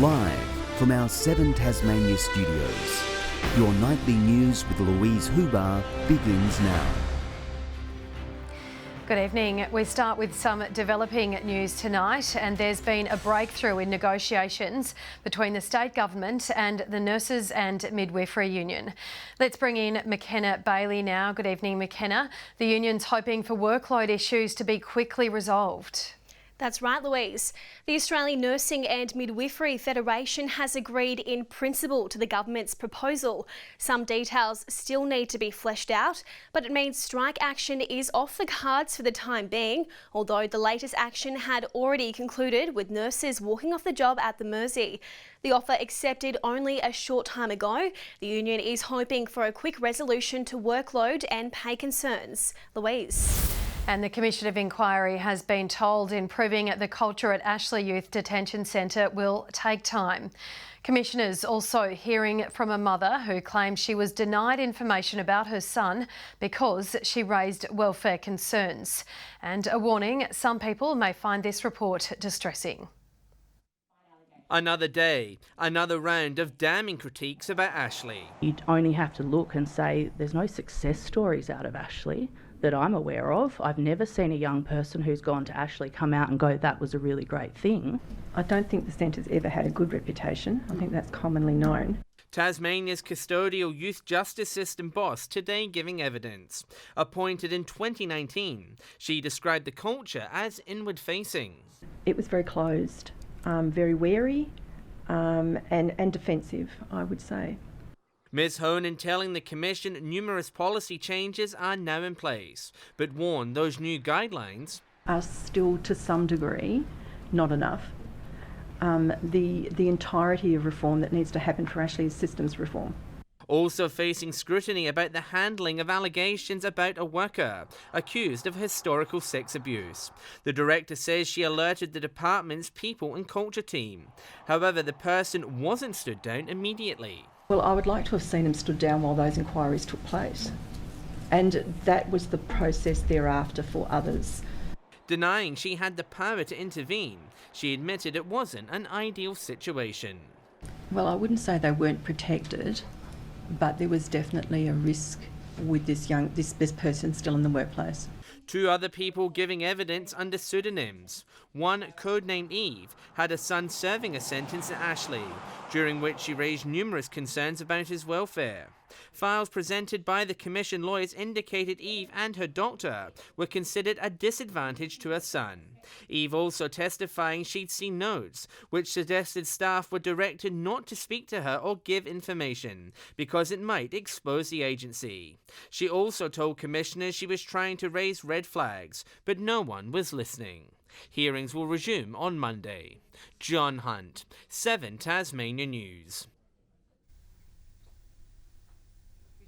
Live from our 7 Tasmania studios, your nightly news with Louise Hubar begins now. Good evening. We start with some developing news tonight, and there's been a breakthrough in negotiations between the state government and the Nurses and Midwifery Union. Let's bring in MAKENNA BAILY now. Good evening, MAKENNA. The union's hoping for workload issues to be quickly resolved. That's right, Louise. The Australian Nursing and Midwifery Federation has agreed in principle to the government's proposal. Some details still need to be fleshed out, but it means strike action is off the cards for the time being, although the latest action had already concluded with nurses walking off the job at the Mersey. The offer accepted only a short time ago. The union is hoping for a quick resolution to workload and pay concerns. Louise. And the Commission of Inquiry has been told improving the culture at Ashley Youth Detention Centre will take time. Commissioners also hearing from a mother who claims she was denied information about her son because she raised welfare concerns. And a warning, some people may find this report distressing. Another day, another round of damning critiques about Ashley. You'd only have to look and say there's no success stories out of Ashley that I'm aware of. I've never seen a young person who's gone to Ashley come out and go, that was a really great thing. I don't think the centre's ever had a good reputation. I think that's commonly known. Tasmania's custodial youth justice system boss today giving evidence. Appointed in 2019, she described the culture as inward-facing. It was very closed, very wary and defensive, I would say. Ms Honan telling the Commission numerous policy changes are now in place, but warned those new guidelines are still to some degree not enough. The entirety of reform that needs to happen for Ashley is systems reform. Also facing scrutiny about the handling of allegations about a worker accused of historical sex abuse. The director says she alerted the department's people and culture team. However, the person wasn't stood down immediately. Well, I would like to have seen him stood down while those inquiries took place. And that was the process thereafter for others. Denying she had the power to intervene, she admitted it wasn't an ideal situation. Well, I wouldn't say they weren't protected, but there was definitely a risk with this person still in the workplace. 2 other people giving evidence under pseudonyms. One, codenamed Eve, had a son serving a sentence at Ashley, during which she raised numerous concerns about his welfare. Files presented by the Commission lawyers indicated Eve and her doctor were considered a disadvantage to her son. Eve also testifying she'd seen notes which suggested staff were directed not to speak to her or give information because it might expose the agency. She also told commissioners she was trying to raise red flags, but no one was listening. Hearings will resume on Monday. John Hunt, 7 Tasmania News.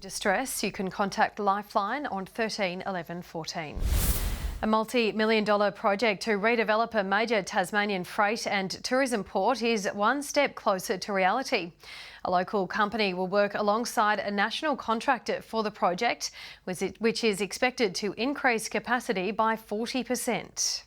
Distress, you can contact Lifeline on 13 11 14. A multi-million-dollar project to redevelop a major Tasmanian freight and tourism port is one step closer to reality. A local company will work alongside a national contractor for the project, which is expected to increase capacity by 40%.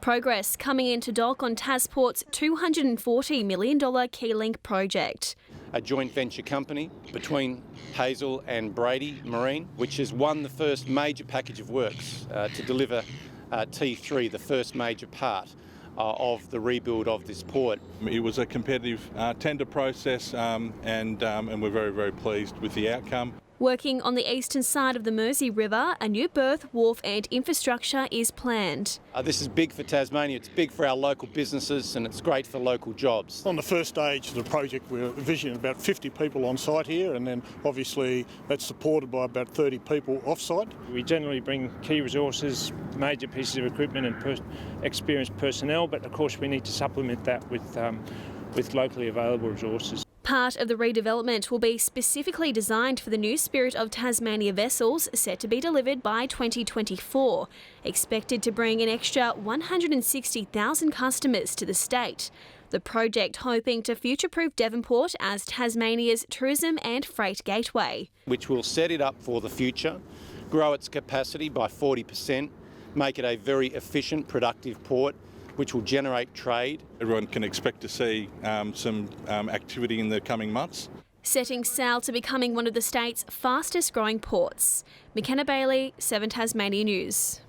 Progress coming into dock on TASPORTS' $240 million Keylink project. A joint venture company between Hazel and Brady Marine, which has won the first major package of works to deliver T3, the first major part of the rebuild of this port. It was a competitive tender process and we're very, very pleased with the outcome. Working on the eastern side of the Mersey River, a new berth, wharf and infrastructure is planned. This is big for Tasmania, it's big for our local businesses and it's great for local jobs. On the first stage of the project we're envisioning about 50 people on site here, and then obviously that's supported by about 30 people off site. We generally bring key resources, major pieces of equipment and experienced personnel, but of course we need to supplement that with locally available resources. Part of the redevelopment will be specifically designed for the new Spirit of Tasmania vessels set to be delivered by 2024, expected to bring an extra 160,000 customers to the state. The project hoping to future-proof Devonport as Tasmania's tourism and freight gateway. Which will set it up for the future, grow its capacity by 40%, make it a very efficient, productive port, which will generate trade. Everyone can expect to see some activity in the coming months. Setting sail to becoming one of the state's fastest growing ports. MAKENNA Bailey, 7 Tasmania News.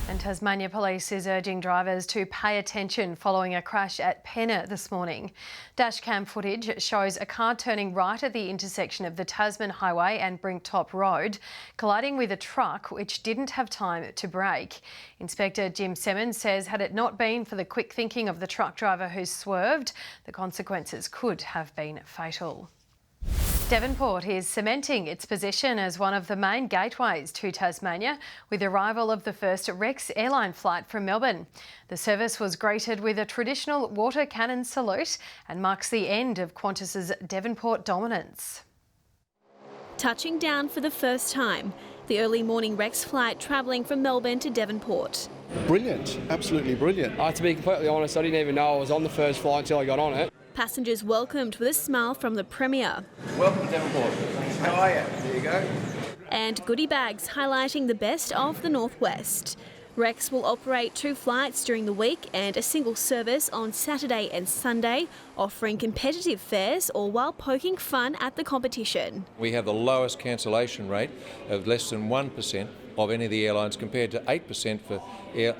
And Tasmania Police is urging drivers to pay attention following a crash at Penna this morning. Dashcam footage shows a car turning right at the intersection of the Tasman Highway and Brinktop Road, colliding with a truck which didn't have time to brake. Inspector Jim Simmons says had it not been for the quick thinking of the truck driver who swerved, the consequences could have been fatal. Devonport is cementing its position as one of the main gateways to Tasmania with the arrival of the first Rex airline flight from Melbourne. The service was greeted with a traditional water cannon salute and marks the end of Qantas's Devonport dominance. Touching down for the first time, the early morning Rex flight travelling from Melbourne to Devonport. Brilliant, absolutely brilliant. To be completely honest, I didn't even know I was on the first flight until I got on it. Passengers welcomed with a smile from the Premier. Welcome to Devonport. How are you? There you go. And goodie bags highlighting the best of the Northwest. Rex will operate 2 flights during the week and a single service on Saturday and Sunday, offering competitive fares all while poking fun at the competition. We have the lowest cancellation rate of less than 1% of any of the airlines compared to 8% for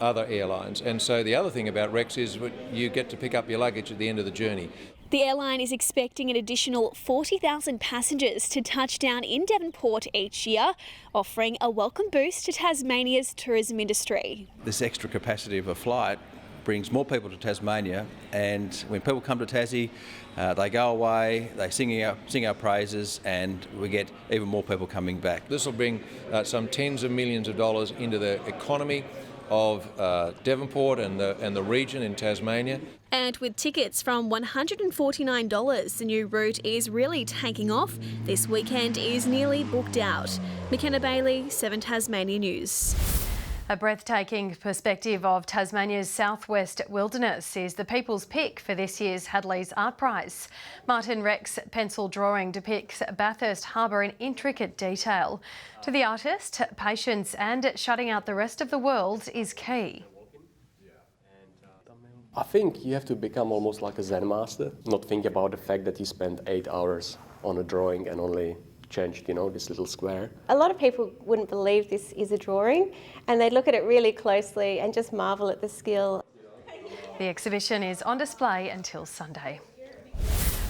other airlines. And so the other thing about Rex is you get to pick up your luggage at the end of the journey. The airline is expecting an additional 40,000 passengers to touch down in Devonport each year, offering a welcome boost to Tasmania's tourism industry. This extra capacity of a flight brings more people to Tasmania, and when people come to Tassie, they go away, they sing our praises, and we get even more people coming back. This will bring some tens of millions of dollars into the economy of Devonport and the region in Tasmania. And with tickets from $149, the new route is really taking off. This weekend is nearly booked out. MAKENNA Bailey, 7 Tasmania News. A breathtaking perspective of Tasmania's southwest wilderness is the people's pick for this year's Hadley's Art Prize. Martin Reck's pencil drawing depicts Bathurst Harbour in intricate detail. To the artist, patience and shutting out the rest of the world is key. I think you have to become almost like a Zen master, not think about the fact that you spent 8 hours on a drawing and only changed, this little square. A lot of people wouldn't believe this is a drawing, and they look at it really closely and just marvel at the skill. The exhibition is on display until Sunday.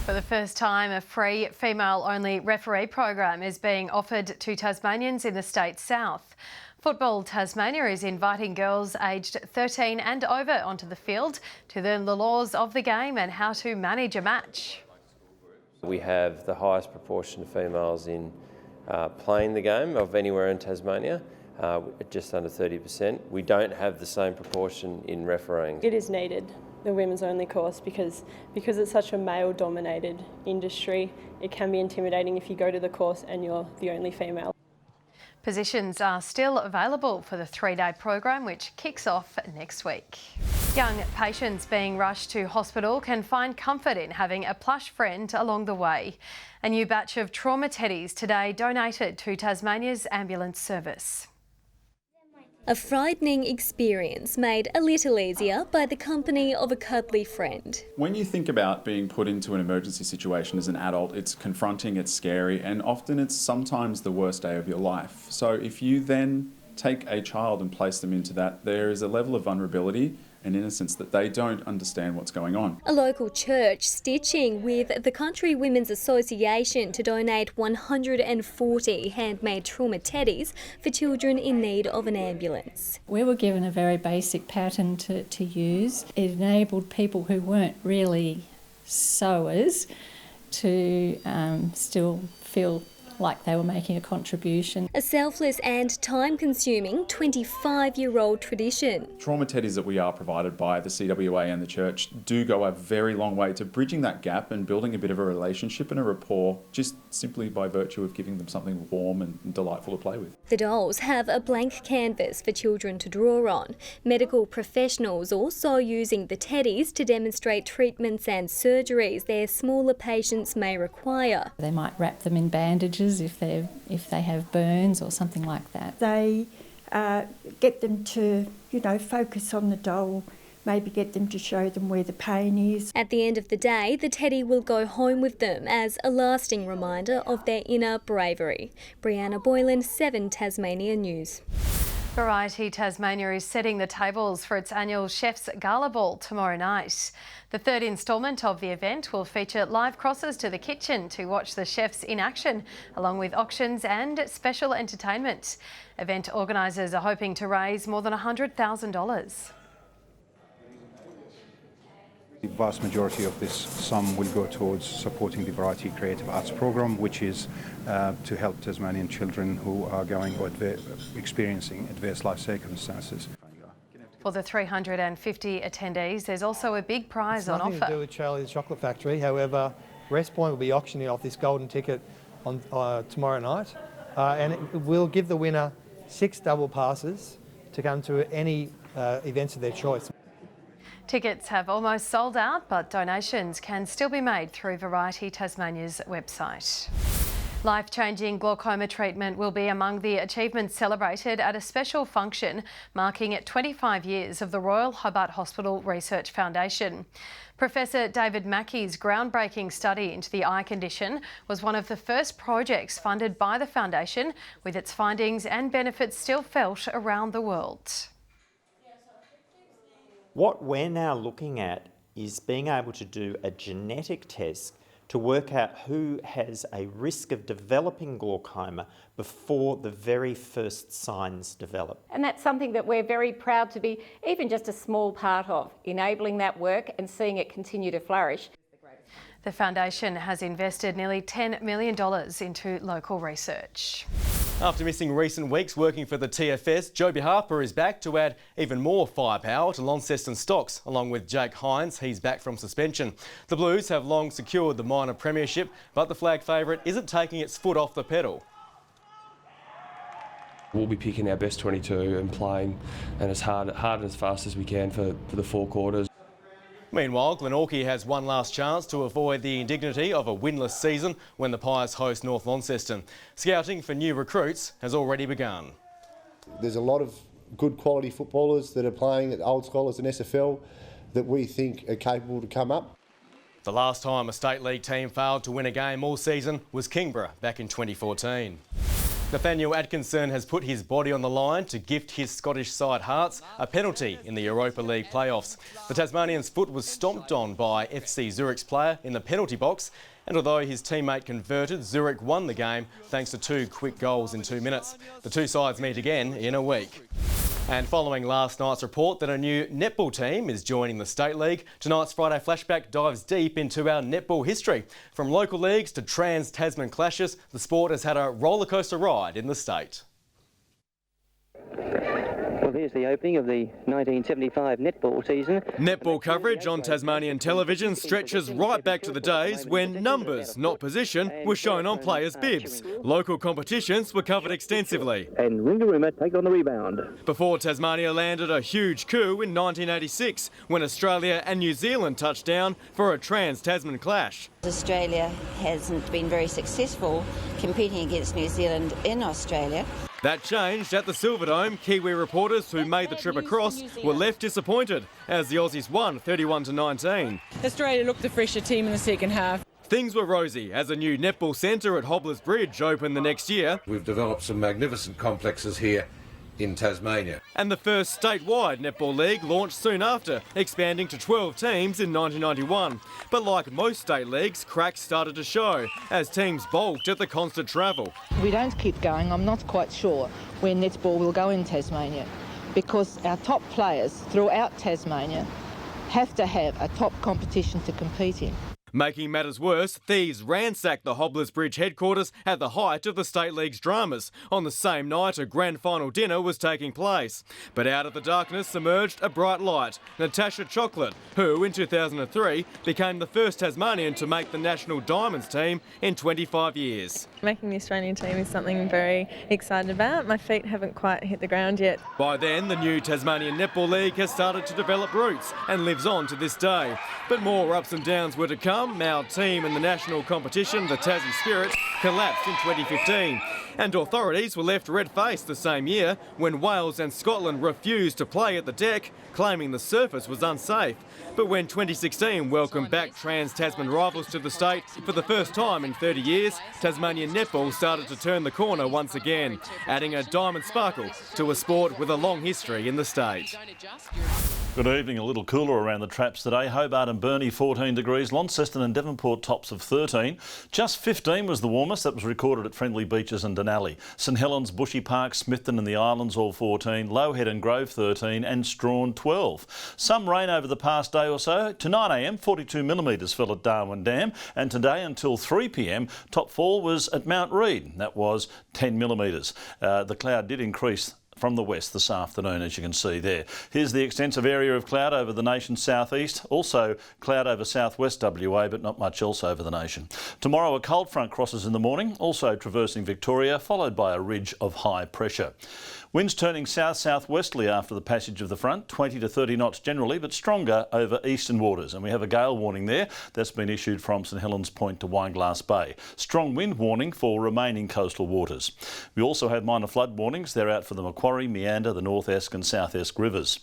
For the first time, a free female-only referee program is being offered to Tasmanians in the state's south. Football Tasmania is inviting girls aged 13 and over onto the field to learn the laws of the game and how to manage a match. We have the highest proportion of females in playing the game of anywhere in Tasmania, just under 30%. We don't have the same proportion in refereeing. It is needed, the women's only course, because it's such a male-dominated industry. It can be intimidating if you go to the course and you're the only female. Positions are still available for the 3-day program, which kicks off next week. Young patients being rushed to hospital can find comfort in having a plush friend along the way. A new batch of trauma teddies today donated to Tasmania's ambulance service. A frightening experience made a little easier by the company of a cuddly friend. When you think about being put into an emergency situation as an adult, it's confronting, it's scary, and often it's sometimes the worst day of your life. So if you then take a child and place them into that, there is a level of vulnerability and innocence that they don't understand what's going on. A local church stitching with the Country Women's Association to donate 140 handmade trauma teddies for children in need of an ambulance. We were given a very basic pattern to use. It enabled people who weren't really sewers to still feel like they were making a contribution. A selfless and time-consuming 25-year-old tradition. Trauma teddies that we are provided by the CWA and the church do go a very long way to bridging that gap and building a bit of a relationship and a rapport, just simply by virtue of giving them something warm and delightful to play with. The dolls have a blank canvas for children to draw on. Medical professionals also using the teddies to demonstrate treatments and surgeries their smaller patients may require. They might wrap them in bandages if they have burns or something like that. They get them to, focus on the doll maybe get them to show them where the pain is. At the end of the day, the teddy will go home with them as a lasting reminder of their inner bravery. BRIANNA, BOYLEN, 7 Tasmania News. Variety Tasmania is setting the tables for its annual Chef's Gala Ball tomorrow night. The third instalment of the event will feature live crosses to the kitchen to watch the chefs in action, along with auctions and special entertainment. Event organisers are hoping to raise more than $100,000. The vast majority of this sum will go towards supporting the Variety Creative Arts Programme, which is to help Tasmanian children who are going or experiencing adverse life circumstances. For the 350 attendees, there's also a big prize on nothing offer. to do with Charlie's Chocolate Factory. However, Wrest Point will be auctioning off this golden ticket on tomorrow night, and it will give the winner 6 double passes to come to any events of their choice. Tickets have almost sold out, but donations can still be made through Variety Tasmania's website. Life-changing glaucoma treatment will be among the achievements celebrated at a special function marking 25 years of the Royal Hobart Hospital Research Foundation. Professor David Mackey's groundbreaking study into the eye condition was one of the first projects funded by the foundation, with its findings and benefits still felt around the world. What we're now looking at is being able to do a genetic test to work out who has a risk of developing glaucoma before the very first signs develop. And that's something that we're very proud to be even just a small part of, enabling that work and seeing it continue to flourish. The foundation has invested nearly $10 million into local research. After missing recent weeks working for the TFS, Joby Harper is back to add even more firepower to Launceston Stocks. Along with Jake Hines, he's back from suspension. The Blues have long secured the minor premiership, but the flag favourite isn't taking its foot off the pedal. We'll be picking our best 22 and playing and as hard and as fast as we can for the 4 quarters. Meanwhile, Glenorchy has one last chance to avoid the indignity of a winless season when the Pies host North Launceston. Scouting for new recruits has already begun. There's a lot of good quality footballers that are playing at old scholars and SFL that we think are capable to come up. The last time a State League team failed to win a game all season was Kingborough back in 2014. Nathaniel Atkinson has put his body on the line to gift his Scottish side Hearts a penalty in the Europa League playoffs. The Tasmanian's foot was stomped on by FC Zurich's player in the penalty box, and although his teammate converted, Zurich won the game thanks to 2 quick goals in 2 minutes. The two sides meet again in a week. And following last night's report that a new netball team is joining the State League, tonight's Friday Flashback dives deep into our netball history. From local leagues to trans-Tasman clashes, the sport has had a rollercoaster ride in the state. Well, here's the opening of the 1975 netball season. Netball coverage on Tasmanian television stretches right back to the days when numbers, not position, were shown on players' bibs. Local competitions were covered extensively. And Ringarooma take on the rebound. Before Tasmania landed a huge coup in 1986 when Australia and New Zealand touched down for a trans-Tasman clash. Australia hasn't been very successful competing against New Zealand in Australia. That changed at the Silverdome. Kiwi reporters who made the trip across were left disappointed as the Aussies won 31-19. Australia looked the fresher team in the second half. Things were rosy as a new netball centre at Hobblers Bridge opened the next year. We've developed some magnificent complexes here in Tasmania. And the first statewide netball league launched soon after, expanding to 12 teams in 1991. But like most state leagues, cracks started to show as teams balked at the constant travel. If we don't keep going, I'm not quite sure where netball will go in Tasmania, because our top players throughout Tasmania have to have a top competition to compete in. Making matters worse, thieves ransacked the Hobblers Bridge headquarters at the height of the State League's dramas. On the same night, a grand final dinner was taking place. But out of the darkness emerged a bright light, Natasha Chocolate, who in 2003 became the first Tasmanian to make the National Diamonds team in 25 years. Making the Australian team is something I'm very excited about. My feet haven't quite hit the ground yet. By then, the new Tasmanian Netball League has started to develop roots and lives on to this day. But more ups and downs were to come outcome, our team in the national competition, the Tassie Spirit, collapsed in 2015. And authorities were left red-faced the same year when Wales and Scotland refused to play at the deck, claiming the surface was unsafe. But when 2016 welcomed back trans-Tasman rivals to the state for the first time in 30 years, Tasmanian netball started to turn the corner once again, adding a diamond sparkle to a sport with a long history in the state. Good evening. A little cooler around the traps today. Hobart and Burnie 14 degrees, Launceston and Devonport tops of 13. Just 15 was the warmest. That was recorded at Friendly Beaches and Denali. St Helens, Bushy Park, Smithton and the Islands all 14. Lowhead and Grove 13 and Strawn 12. Some rain over the past day or so. Tonight AM 42 millimetres fell at Darwin Dam, and today until 3 p.m. top fall was at Mount Reid. That was 10 millimetres. The cloud did increase from the west this afternoon, as you can see there. Here's the extensive area of cloud over the nation's southeast. Also cloud over southwest WA, but not much else over the nation. Tomorrow a cold front crosses in the morning, also traversing Victoria, followed by a ridge of high pressure. Winds turning south-southwesterly after the passage of the front, 20 to 30 knots generally, but stronger over eastern waters. And we have a gale warning there that's been issued from St Helens Point to Wineglass Bay. Strong wind warning for remaining coastal waters. We also have minor flood warnings. They're out for the Macquarie, Meander, the North Esk and South Esk rivers.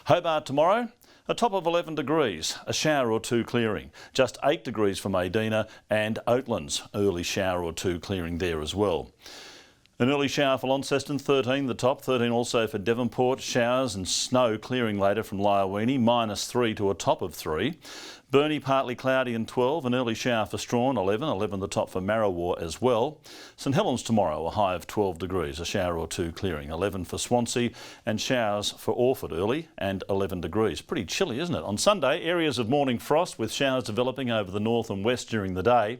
Hobart tomorrow, a top of 11 degrees, a shower or two clearing. Just 8 degrees for Medina and Oatlands, early shower or two clearing there as well. An early shower for Launceston, 13 the top, 13 also for Devonport. Showers and snow clearing later from Lyowini, -3 to a top of 3. Burnie partly cloudy and 12, an early shower for Strawn, 11 the top for Marrawar as well. St Helens tomorrow, a high of 12 degrees, a shower or two clearing, 11 for Swansea, and showers for Orford early and 11 degrees. Pretty chilly, isn't it? On Sunday, areas of morning frost with showers developing over the north and west during the day.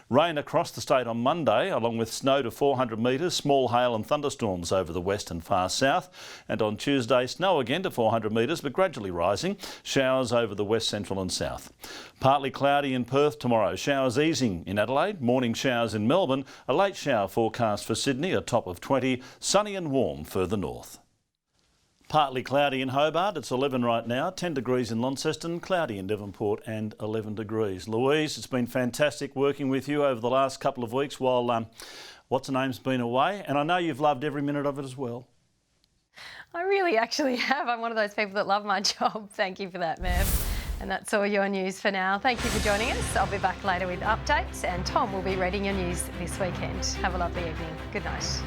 Rain across the state on Monday, along with snow to 400 metres, small hail and thunderstorms over the west and far south. And on Tuesday, snow again to 400 metres, but gradually rising. Showers over the west, central and south. Partly cloudy in Perth tomorrow. Showers easing in Adelaide. Morning showers in Melbourne. A late shower forecast for Sydney, a top of 20. Sunny and warm further north. Partly cloudy in Hobart, it's 11 right now, 10 degrees in Launceston, cloudy in Devonport and 11 degrees. Louise, it's been fantastic working with you over the last couple of weeks while what's-her-name's been away, and I know you've loved every minute of it as well. I really actually have. I'm one of those people that love my job. Thank you for that, Merv. And that's all your news for now. Thank you for joining us. I'll be back later with updates, and Tom will be reading your news this weekend. Have a lovely evening. Good night.